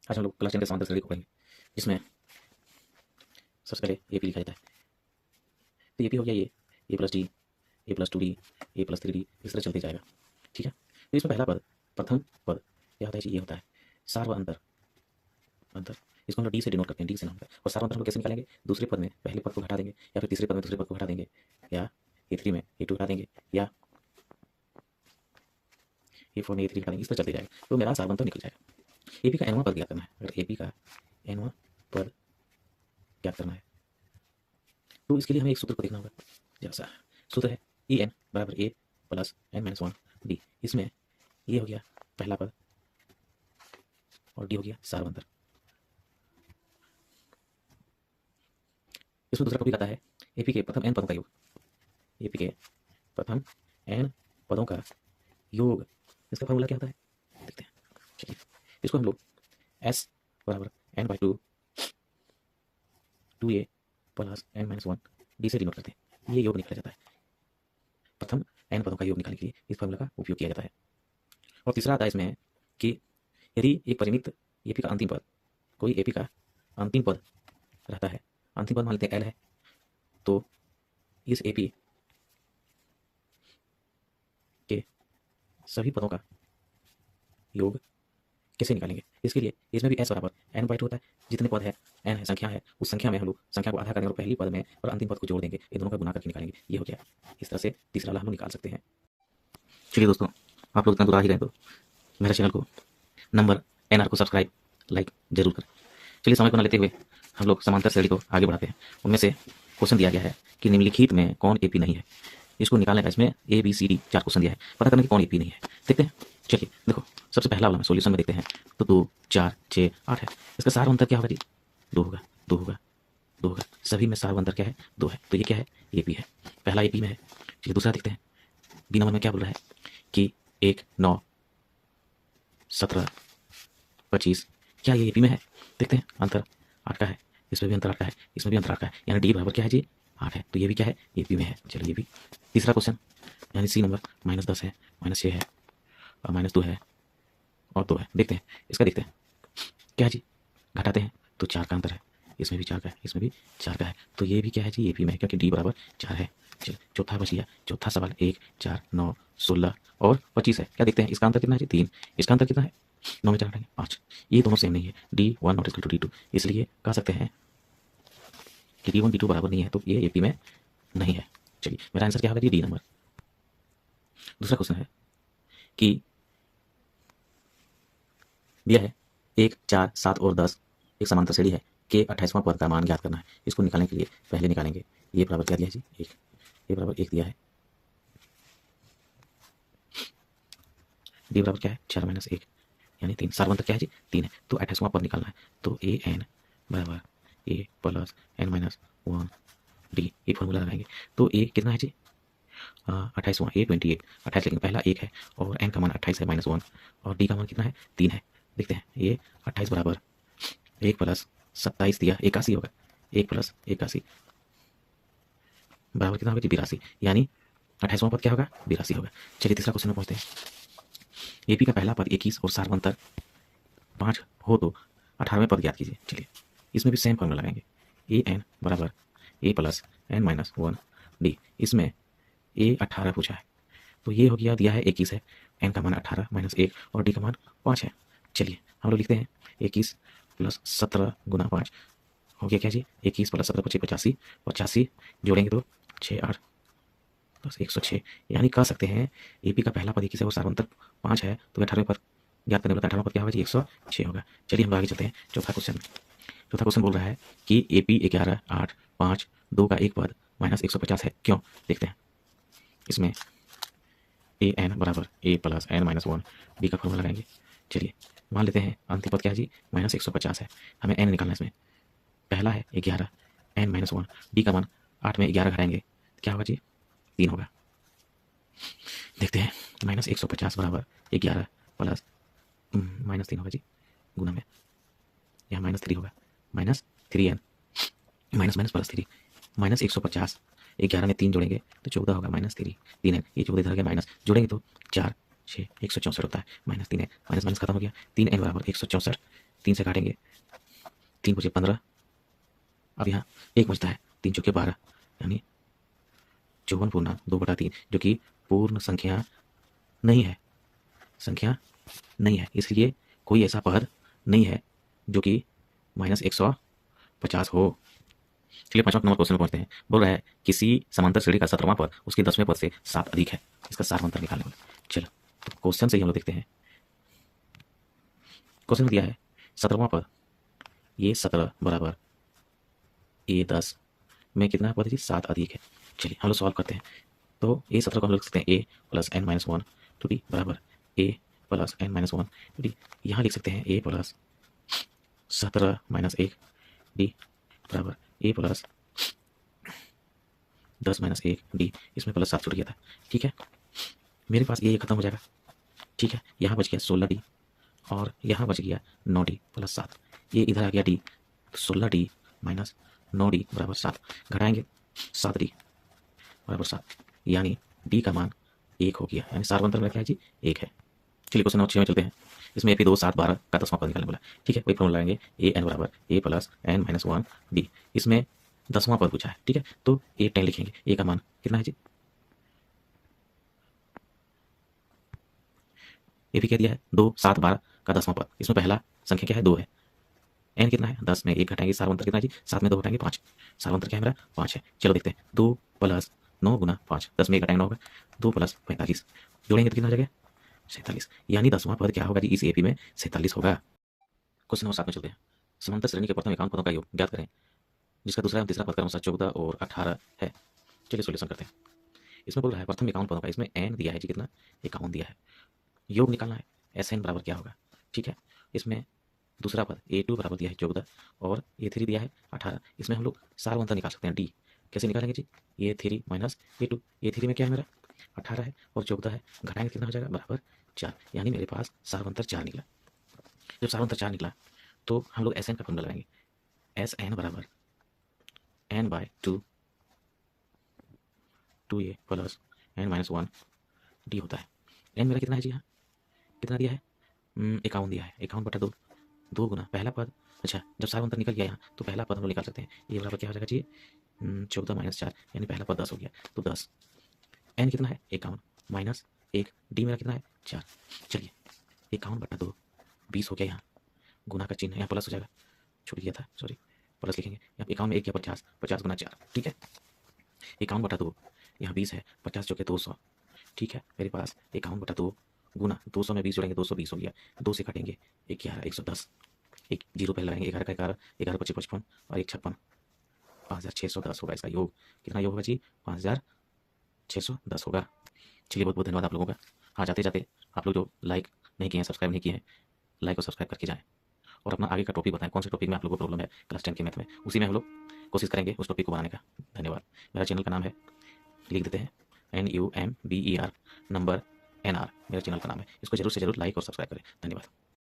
आज हम लोग क्लास 10 के समांतर श्रेणी को पढ़ेंगे, जिसमें सबसे पहले एपी लिखा जाता है। तो एपी हो गया ए प्लस डी, ए प्लस टू डी, ए प्लस थ्री डी, इस तरह चलते जाएगा। ठीक है, तो इसमें पहला पद, प्रथम पद क्या होता है जी? ये होता है सार्व अंतर। अंतर इसको हम लोग डी से डिनोट करते हैं, डी से नाम होता है। और सार्व अंतर हम लोग कैसे निकालेंगे? दूसरे पद में पहले पद को घटा देंगे, या फिर तीसरे पद में दूसरे पद को घटा देंगे, या ए थ्री में ए टू घटा देंगे, या ए फोर में ए थ्री घटा देंगे। इस तरह चलते जाएगा, तो मेरा सार्व अंतर निकल जाएगा। एपी का एनवां पद ज्ञात करना है। अगर एपी का एनवां पद ज्ञात करना है तो इसके लिए हमें एक सूत्र को देखना होगा। जैसा सूत्र है ई एन बराबर A plus N minus one D. इसमें ये हो गया पहला पद और डी हो गया सार्व अंतर। इसमें दूसरा टॉपिक आता है एपी के प्रथम एन पदों का योग। एपी के प्रथम एन पदों का योग, इसका फॉर्मूला क्या होता है देखते हैं। चलिए, इसको हम लोग एस बराबर n by two a plus N minus one d से डिनोट करते हैं। ये योग निकाला जाता है। प्रथम एन पदों का योग निकालने के लिए इस फॉर्मूला का उपयोग किया जाता है। और तीसरा आता है इसमें कि यदि एक परिमित एपी का अंतिम पद, कोई एपी का अंतिम पद रहता है, अंतिम पद मान लेते हैं एल है, तो इस एपी के सभी पदों का योग कैसे निकालेंगे? इसके लिए इसमें भी एस बराबर एन बाई टू होता है। जितने पद है एन है, संख्या है, उस संख्या में हम लोग संख्या को आधा करेंगे और पहली पद में और अंतिम पद को जोड़ देंगे। इन दोनों का गुना करके निकालेंगे। ये हो गया। इस तरह से तीसरा वाला हम लोग निकाल सकते हैं। चलिए दोस्तों, आप लोग इतना दूर आ ही गए तो मेरे चैनल को नंबर एनआर को सब्सक्राइब लाइक जरूर करें। चलिए, समय को न लेते हुए हम लोग समांतर श्रेणी को आगे बढ़ाते हैं। उनमें से क्वेश्चन दिया गया है कि निम्नलिखित में कौन एपी नहीं है। इसको निकालने का इसमें A B C D 4 question दिया है, पता करने की कौन एपी नहीं है। देखते हैं। चलिए देखो, सबसे पहला वाला में सोल्यूशन में देखते हैं तो 2 4 6 8 है। इसका सार अंतर क्या होगा जी? 2 होगा, 2 होगा, 2 होगा। सभी में सार अंतर क्या है? 2 है। तो ये क्या है? एपी है। पहला एपी में है। चलिए दूसरा देखते हैं। बी नंबर में क्या बोल रहा है कि 1 9 17 25, क्या ये एपी में है? देखते हैं। अंतर 8 का है, इसमें भी अंतर 8 का है, इसमें भी अंतर 8 का है, यानी डी बराबर क्या है जी? 8 है। तो ये भी क्या है? एपी में है। चलिए ये भी। तीसरा क्वेश्चन यानी सी नंबर -10 है, -6 है, और -2 है, और 2 है। देखते हैं इसका, देखते हैं क्या है जी? घटाते हैं तो 4 का अंतर है, इसमें भी 4 का है, इसमें भी 4 का है। तो ये भी क्या है जी? एपी में है, क्योंकि डी बराबर 4 है। चलिए चौथा बच गया। चौथा सवाल 1 4 9 16 और 25 है। क्या देखते हैं इसका अंतर कितना है जी? 3। इसका अंतर कितना है? 9 में 4 घटाएंगे 5। ये दोनों सेम नहीं है। D1 not equal to D2, इसलिए कह सकते हैं कि D1 D2 बराबर नहीं है, तो ये एपी में नहीं है। चलिए मेरा आंसर क्या होगा जी? D number. दूसरा क्वेश्चन है कि दिया है 1 4 7 और 10 एक समांतर श्रेणी है के 28वां पद का मान ज्ञात करना है। इसको निकालने के लिए पहले निकालेंगे ये बराबर क्या दिया है जी? 1। ये बराबर 1 दिया है। डी बराबर क्या है? 4 - 1 यानी 3। सार अंतर क्या है जी? 3 है। तो 28वां पद निकालना है। तो ए एन बराबर A plus N minus 1 D, ये फॉर्मूला लगाएंगे। तो ए कितना है जी? 28वां, ए 28, 28 लेकिन पहला 1 है और एन का मान 28 है -1, और डी का मान कितना है? 3 है। देखते हैं। ये 28 बराबर 1 प्लस 27 दिया, 81 होगा। 1 प्लस 81 बराबर कितना होगा जी? 82, यानी 28वां पद क्या होगा? 82 होगा। चलिए तीसरा क्वेश्चन में पहुँचते हैं। एपी का पहला पद 21 और सार अंतर 5 हो तो 18वें पद ज्ञात कीजिए। चलिए इसमें भी सेम फॉर्मूला लगाएंगे। ए एन बराबर A plus N minus 1 d. इसमें ए 18 पूछा है, तो ये हो गया, दिया है 21 है, एन का मान 18 - 1 और डी का मान 5 है। चलिए हम लोग लिखते हैं 21 प्लस 17 गुना 5 हो गया क्या जी? 21 प्लस 17 25, 85, 85 जोड़ेंगे तो 6 8 प्लस 106, यानी कह सकते हैं एपी का पहला पद 21 है और सार अंतर 5 है, तो 18वें पद ज्ञात करने वाला 18वां पद क्या होगा जी? 106 होगा। चलिए हम आगे चलते हैं। चौथा क्वेश्चन बोल रहा है कि एपी 11 8 5 2 का एक पद -150 है, क्यों? देखते हैं। इसमें ए एन बराबर A plus N minus 1 B का फॉर्मूला लगाएंगे। चलिए मान लेते हैं अंतिम पद क्या है जी? -150 है। हमें एन निकालना है। इसमें पहला है 11 एन माइनस 1, डी का मान 8 में 11 घटाएंगे क्या होगा जी? 3 होगा। देखते हैं। -150 बराबर 11 प्लस -3 होगा जी, गुना में यहाँ -3 होगा, -3n माइनस माइनस प्लस 3, -150 11 में 3 जोड़ेंगे तो 14 होगा, -3 3n, ये 14 इधर आ गया माइनस, जोड़ेंगे तो 4 6 164 होता है, -3n माइनस माइनस खत्म हो गया, 3n बराबर 164, 3 से काटेंगे, 3 बचे 15। अब यहाँ 1 बचता है, 3 चौके 12, यानी 54 पूर्णांक 2/3, जो कि पूर्ण संख्या नहीं है, संख्या नहीं है, इसलिए कोई ऐसा पद नहीं है जो कि -150 हो। चलिए 5वां नंबर क्वेश्चन में पढ़ते हैं। बोल रहा है किसी समांतर श्रेणी का 17वां पद उसके 10वें पद से 7 अधिक है, इसका सारवंतर निकालने वाला। चलो तो क्वेश्चन से ही हम लोग देखते हैं। क्वेश्चन में दिया है 17वां पद, ये 17 बराबर ये 10 में कितना पद है जी? 7 अधिक है। चलिए हम लोग सॉल्व करते हैं। तो ये 17 को हम लोग लिख सकते हैं a plus n minus 1 to d बराबर a plus n minus 1 to d. यहाँ लिख सकते हैं a प्लस 17 माइनस 1 डी बराबर a प्लस 10 माइनस 1 डी। इसमें प्लस 7 छूट गया था, ठीक है। मेरे पास ये खत्म हो जाएगा, ठीक है। यहाँ बच गया 16 डी और यहाँ बच गया 9 डी प्लस 7। ये इधर आ गया डी, तो 16 डी माइनस 9 डी बराबर 7, घटाएंगे 7 डी बराबर 7, यानी डी का मान 1 हो गया, यानी सारवंतर में क्या है जी? 1 है। चलिए क्वेश्चन नंबर 6 में चलते हैं। इसमें ए 2 7 12 का 10वां पद निकालने बोला, ठीक है। वही फॉर्मूला लगाएंगे ए एन बराबर A plus N minus 1 d. इसमें 10वां पद पूछा है, ठीक है, तो ए 10 लिखेंगे। ए का मान कितना है जी? ये भी कह दिया है 2 7 12 का 10वां पद। इसमें पहला संख्या क्या है? 2 है। एन कितना है? 10 में 1 घटाएंगे, सारवंतर कितना है जी? 7 में 2 घटाएंगे 5, सारवंतर क्या है मेरा? 5 है। चलो देखते हैं, 2 प्लस 9 गुना 5, 10 में 1 घटाएंगे 9 होगा, 2 प्लस 45, जोड़ेंगे तो कितना हो जाएगा? 47, यानी 10वां पद क्या होगा जी? इस एपी में 47 होगा। क्वेश्चन नंबर 7 में चलते हैं। समांतर श्रेणी के प्रथम एकाउंट पदों का योग ज्ञात करें, जिसका दूसरा एवं तीसरा पद क्रमशः 14 और 18 है। चलिए सॉल्यूशन करते हैं। इसमें बोल रहा है प्रथम एकाउंट पदों का, इसमें एन दिया है जी, कितना? 51 दिया है। योग निकालना है, एस एन बराबर क्या होगा, ठीक है। इसमें दूसरा पद A2 बराबर दिया है 14 और A3 दिया है 18। इसमें हम लोग सारवंतर निकाल सकते हैं डी। कैसे निकालेंगे जी? A3 माइनस A2, A3 में क्या है मेरा? 18 है और 14 है, घटाएंगे कितना हो जाएगा? बराबर 4, यानी मेरे पास सारवंतर 4 निकला। जब सारवंतर 4 निकला तो हम लोग एस एन का फॉर्मूला लगाएंगे, एस एन बराबर n by 2 2a plus n minus 1 d होता है। एन मेरा कितना है जी? यहाँ कितना दिया है? 51 दिया है। 51/2, 2 गुना पहला पद। अच्छा, जब सारवंतर निकल गया यहाँ तो पहला पद हम लोग निकाल सकते हैं। ये बराबर क्या हो जाएगा जी? 14 माइनस 4, यानी पहला पद 10 हो गया, तो 10। एन कितना है? 51 माइनस 1, डी मेरा कितना है? 4। चलिए 51/2 20 हो गया, यहाँ गुना का चिन्ह यहाँ प्लस हो जाएगा, छूट गया था, सॉरी, प्लस लिखेंगे। यहाँ 51 में 1 गया 50, 50 गुना 4, ठीक है। 51/2, यहाँ 20 है, 50 चौके 200, ठीक है। मेरे पास 51/2 गुना 200 में 20 जोड़ेंगे 220 हो गया, 2 से काटेंगे 11 110, एक जीरो पहले लगाएंगे, 11 का 11, 11 25 55 और 1 56, 5610 होगा इसका योग। कितना योग होगा जी? 5610 होगा। चलिए बहुत बहुत धन्यवाद आप लोगों का। हाँ, जाते जाते आप लोग जो लाइक नहीं किए हैं, सब्सक्राइब नहीं किए हैं, लाइक और सब्सक्राइब करके जाएँ और अपना आगे का टॉपिक बताएं, कौन से टॉपिक में आप लोगों को प्रॉब्लम है क्लास 10 के मैथ में, उसी में हम लोग कोशिश करेंगे उस टॉपिक को बनाने का। धन्यवाद। मेरा चैनल का नाम है, लिख देते हैं NUMBER नंबर NR, मेरा चैनल का नाम है। इसको जरूर से जरूर लाइक और सब्सक्राइब करें। धन्यवाद।